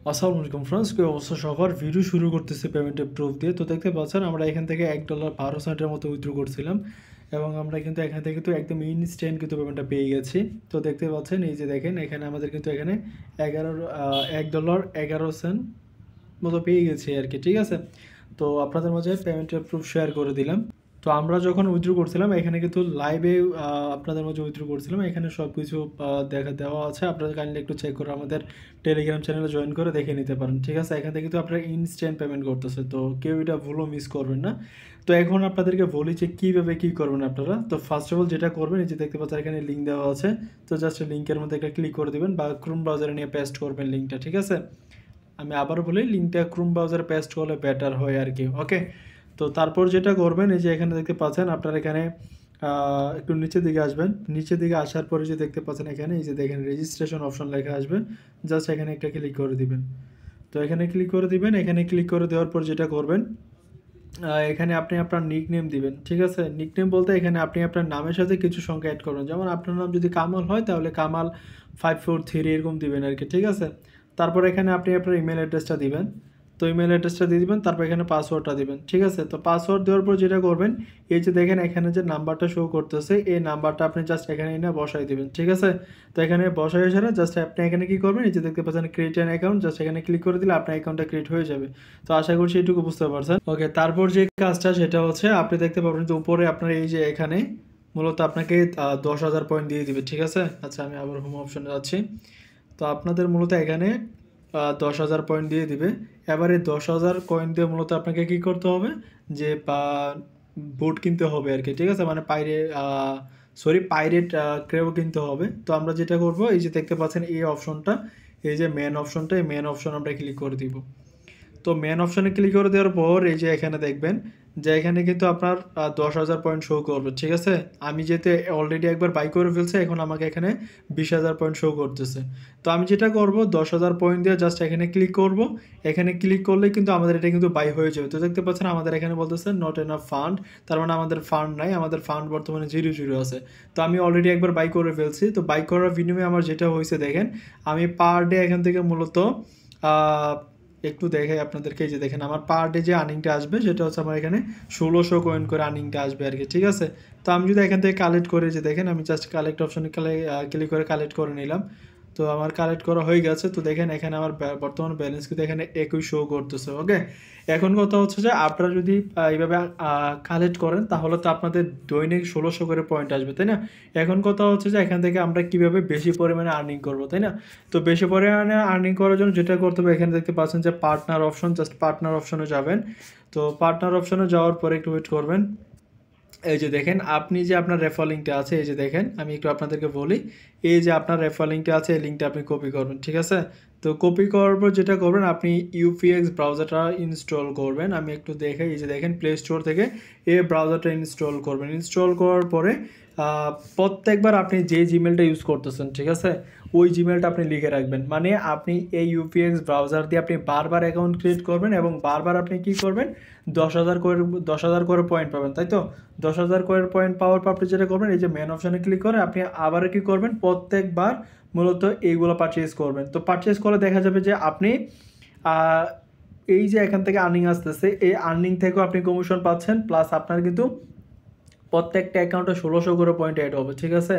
আসসালামু আলাইকুম ফ্রেন্ডস, কি অবস্থা সবার? ভিডিও শুরু করতেছি পেমেন্টের প্রুফ দিয়ে। তো দেখতে পাচ্ছেন আমরা এখান থেকে $1 12 সেন্টের মতো উইথড্র করছিলাম এবং আমরা কিন্তু এখান থেকে তো একদম ইনস্ট্যান্ট কিন্তু পেমেন্টটা পেয়ে গেছি। তো দেখতে পাচ্ছেন, এই যে দেখেন এখানে আমাদের কিন্তু এখানে $1.11 মতো পেয়ে গেছি আর কি, ঠিক আছে। তো আপনাদের মাঝে পেমেন্টের প্রুফ শেয়ার করে দিলাম। তো আমরা যখন উইথড্র করছিলাম এখানে কিন্তু লাইভে আপনাদের মাঝে উইথড্র করছিলাম, এখানে সব কিছু দেওয়া আছে। আপনারা কাইন্ডলি একটু চেক করে আমাদের টেলিগ্রাম চ্যানেলে জয়েন করে দেখে নিতে পারেন, ঠিক আছে। এখান থেকে কিন্তু আপনারা ইনস্ট্যান্ট পেমেন্ট করতেছে, তো কেউ এটা ভুলও মিস করবেন না। তো এখন আপনাদেরকে বলি যে কীভাবে কী করবেন আপনারা। তো ফার্স্ট অফ অল যেটা করবেন, এই যে দেখতে পাচ্ছেন এখানে লিঙ্ক দেওয়া আছে। তো জাস্ট লিঙ্কের মধ্যে একটা ক্লিক করে দেবেন বা ক্রোম ব্রাউজারে নিয়ে পেস্ট করবেন লিঙ্কটা, ঠিক আছে। আমি আবারও বলি, লিঙ্কটা ক্রোম ব্রাউজারে পেস্ট করলে বেটার হয় আর কি, ওকে। তো তারপর যেটা করবেন, এই যে এখানে দেখতে পাচ্ছেন আপনার এখানে একটু নিচের দিকে আসবেন। নিচের দিকে আসার পরে যে দেখতে পাচ্ছেন এখানে, এই যে দেখেন রেজিস্ট্রেশন অপশন লেখা আসবে, জাস্ট এখানে একটা ক্লিক করে দিবেন। তো এখানে ক্লিক করে দিবেন। এখানে ক্লিক করে দেওয়ার পর যেটা করবেন, এখানে আপনি আপনার নিক নেম দিবেন, ঠিক আছে। নিক নেম বলতে এখানে আপনি আপনার নামের সাথে কিছু সংখ্যা অ্যাড করবেন। যেমন আপনার নাম যদি কামাল হয় তাহলে কামাল 543 এরকম দিবেন আর কি, ঠিক আছে। তারপর এখানে আপনি আপনার ইমেল অ্যাড্রেসটা দিবেন। তো ইমেল অ্যাড্রেসটা দিয়ে দিবেন, তারপর এখানে পাসওয়ার্ডটা দিবেন, ঠিক আছে। তো পাসওয়ার্ড দেওয়ার পর যেটা করবেন, এই যে দেখেন এখানে যে নাম্বারটা শো করতেছে, এই নাম্বারটা আপনি জাস্ট এখানে এনে বসাই দিবেন, ঠিক আছে। তো এখানে বসাই এসে জাস্ট আপনি এখানে কি করবেন, এই যে দেখতে পাচ্ছেন ক্রিয়েট অ্যান অ্যাকাউন্ট, জাস্ট এখানে ক্লিক করে দিলে আপনার অ্যাকাউন্টটা ক্রিয়েট হয়ে যাবে। তো আশা করছি এটুকু বুঝতে পারছেন, ওকে। তারপর যে কাজটা সেটা হচ্ছে, আপনি দেখতে পাবেন যে উপরে আপনার এই যে এখানে মূলত আপনাকে 10,000 পয়েন্ট দিয়ে দিবে, ঠিক আছে। আচ্ছা, আমি আবার হোম অপশনে যাচ্ছি। তো আপনাদের মূলত এখানে 10,000 পয়েন্ট দিয়ে দিবে। এবারে 10,000 কয়েন দিয়ে মূলত আপনাকে কি করতে হবে, যে বুট কিনতে হবে আর কি, ঠিক আছে। মানে পাইরেট ক্রেও কিনতে হবে। তো আমরা যেটা করব, এই যে দেখতে পাচ্ছেন এই অপশনটা, এই যে মেন অপশনটা, এই মেন অপশন আমরা ক্লিক করে দিব। তো মেন অপশনে ক্লিক করে দেওয়ার পর এই যে এখানে দেখবেন যে এখানে কিন্তু আপনার 10,000 পয়েন্ট শো করবে, ঠিক আছে। আমি যেহেতু অলরেডি একবার বাই করে ফেলছি, এখন আমাকে এখানে 20,000 পয়েন্ট শো করতেছে। তো আমি যেটা করব, 10,000 পয়েন্ট দিয়ে জাস্ট এখানে ক্লিক করব। এখানে ক্লিক করলে কিন্তু আমাদের এটা কিন্তু বাই হয়ে যাবে। তো দেখতে পাচ্ছেন আমাদের এখানে বলতেছে নট এনাফ ফান্ড, তার মানে আমাদের ফান্ড নাই, আমাদের ফান্ড বর্তমানে 0 আছে। তো আমি অলরেডি একবার বাই করে ফেলছি। তো বাই করার বিনিময়ে আমার যেটা হয়েছে দেখেন, আমি পার ডে এখান থেকে মূলত একটু দেখাই আপনাদেরকে। এই যে দেখেন আমার পার ডে যে আর্নিংটা আসবে সেটা হচ্ছে আমার এখানে 1600 কয়েন করে আর্নিংটা আসবে আর কি, ঠিক আছে। তো আমি যদি এখান থেকে কালেক্ট করে, যে দেখেন আমি জাস্ট কালেক্ট অপশনে ক্লিক করে কালেক্ট করে নিলাম। তো আমার কালেক্ট করা হয়ে গেছে। তো দেখেন এখানে আমার বর্তমান ব্যালেন্স কিন্তু এখানে 21 শো করতেছে, ওকে। এখন কথা হচ্ছে যে আপনারা যদি এইভাবে কালেক্ট করেন তাহলে তো আপনাদের দৈনিক 1600 করে পয়েন্ট আসবে, তাই না। এখন কথা হচ্ছে যে এখান থেকে আমরা কিভাবে বেশি পরিমাণে আর্নিং করবো, তাই না। তো বেশি পরিমাণে আর্নিং করার জন্য যেটা করতে হবে, এখানে দেখতে পাচ্ছেন যে পার্টনার অপশন, জাস্ট পার্টনার অপশনে যাবেন। তো পার্টনার অপশনে যাওয়ার পরে একটু ওয়েট করবেন। এই যে দেখেন আপনি যে আপনার রেফার লিঙ্কটা আছে, এই যে দেখেন আমি একটু আপনাদেরকে বলি, এই যে আপনার রেফার লিঙ্কটা আছে, এই লিঙ্কটা আপনি কপি করবেন, ঠিক আছে। তো কপি করার পর যেটা করবেন, আপনি ইউপিএক্স ব্রাউজারটা ইনস্টল করবেন। আমি একটু দেখে, এই যে দেখেন প্লে স্টোর থেকে এই ব্রাউজারটা ইনস্টল করবেন। ইনস্টল করার পরে প্রত্যেকবার আপনি যে জিমেলটা ইউজ করতেছেন, ঠিক আছে, ওই জিমেলটা আপনি লিখে রাখবেন। মানে আপনি এই ইউপিএক্স ব্রাউজার দিয়ে আপনি বারবার অ্যাকাউন্ট ক্রিয়েট করবেন এবং বারবার আপনি কি করবেন, 10,000 করে পয়েন্ট পাবেন, তাই তো। 10,000 করে পয়েন্ট পাওয়ার পর আপনি যেটা করবেন, এই যে মেন অপশানে ক্লিক করে আপনি আবার কি করবেন, প্রত্যেকবার মূলত এইগুলো পারচেজ করবেন। তো পারচেজ করে দেখা যাবে যে আপনি এই যে এখান থেকে আর্নিং আসতেছে, এই আর্নিং থেকেও আপনি কমিশন পাচ্ছেন, প্লাস আপনার কিন্তু প্রত্যেকটা অ্যাকাউন্টে 1600 করে পয়েন্ট অ্যাড হবে, ঠিক আছে।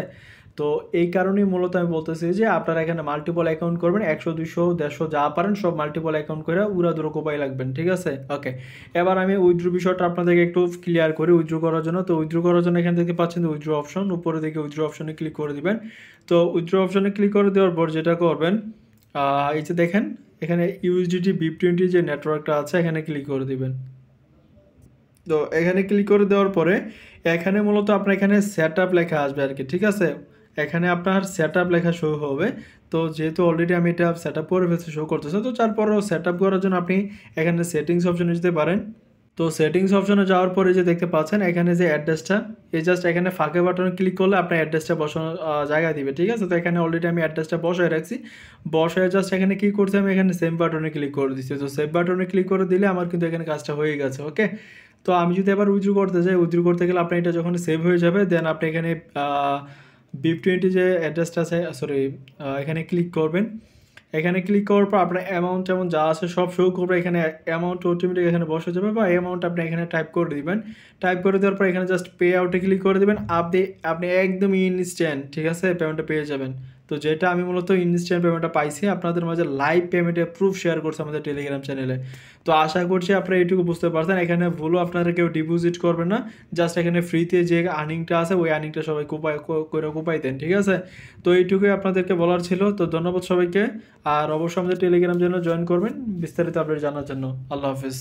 তো এই কারণেই মূলত আমি বলতেছি যে আপনারা এখানে মাল্টিপল অ্যাকাউন্ট করবেন, 100 200 150 যা পারেন সব মাল্টিপল অ্যাকাউন্ট করে উড়াদুরো কোপাই লাগবেন, ঠিক আছে, ওকে। এবার আমি উইথড্র বিষয়টা আপনাদেরকে একটু ক্লিয়ার করি উইথড্র করার জন্য। তো উইথড্র করার জন্য এখান থেকে পাচ্ছেন উইথড্র অপশন, উপরে দিকে উইথড্র অপশনে ক্লিক করে দিবেন। তো উইথড্র অপশনে ক্লিক করে দেওয়ার পর যেটা করবেন, এই যে দেখেন এখানে ইউএসডিটি BIP20 যে নেটওয়ার্কটা আছে, এখানে ক্লিক করে দিবেন। তো এখানে ক্লিক করে দেওয়ার পরে এখানে মূলত আপনার এখানে সেট আপ লেখা আসবে আর কি, ঠিক আছে। এখানে আপনার সেট আপ লেখা শো হবে। তো যেহেতু অলরেডি আমি এটা সেট আপ করে ফেলছি, শো করতেছে। তো তারপরেও সেট আপ করার জন্য আপনি এখানে সেটিংস অপশনে যেতে পারেন। তো সেটিংস অপশনে যাওয়ার পরে যে দেখতে পাচ্ছেন এখানে যে অ্যাড্রেসটা, এই জাস্ট এখানে ফাঁকে বাটনে ক্লিক করলে আপনার অ্যাড্রেসটা বসানোর জায়গায় দিবে, ঠিক আছে। তো এখানে অলরেডি আমি অ্যাড্রেসটা বসায় রাখছি। বসায় জাস্ট এখানে কী করছি, আমি এখানে সেভ বাটনে ক্লিক করে দিচ্ছি। তো সেভ বাটনে ক্লিক করে দিলে আমার কিন্তু এখানে কাজটা হয়ে গেছে, ওকে। তো আমি যদি আবার উইথড্র করতে যাই, উইথড্র করতে গেলে আপনার এটা যখন সেভ হয়ে যাবে, দেন আপনি এখানে BIP20 যে অ্যাড্রেসটা আছে, সরি, এখানে ক্লিক করবেন। এখানে ক্লিক করার পর আপনার অ্যামাউন্ট যেমন যা আছে সব শো করবে, এখানে অ্যামাউন্ট অটোমেটিক এখানে বসে যাবে, বা অ্যামাউন্ট আপনি এখানে টাইপ করে দিবেন। টাইপ করে দেওয়ার পর এখানে জাস্ট পে আউটে ক্লিক করে দেবেন, আপনি একদম ইনস্ট্যান্ট, ঠিক আছে, পেমেন্টটা পেয়ে যাবেন। তো যেটা আমি মূলত ইনস্ট্যান্ট পেমেন্টটা পাইছি, আপনাদের মাঝে লাইভ পেমেন্টের প্রুফ শেয়ার করছি আমাদের টেলিগ্রাম চ্যানেলে। তো আশা করছি আপনারা এইটুকু বুঝতে পারছেন, এখানে ভুলও আপনারা কেউ ডিপোজিট করবেন না, জাস্ট এখানে ফ্রিতে যে আর্নিংটা আছে ওই আর্নিংটা সবাই কোপাই দেন, ঠিক আছে। তো এইটুকুই আপনাদেরকে বলার ছিল। তো ধন্যবাদ সবাইকে, আর অবশ্যই আমাদের টেলিগ্রাম চ্যানেল জয়েন করবেন বিস্তারিত আপডেট জানার জন্য। আল্লাহ হাফিজ।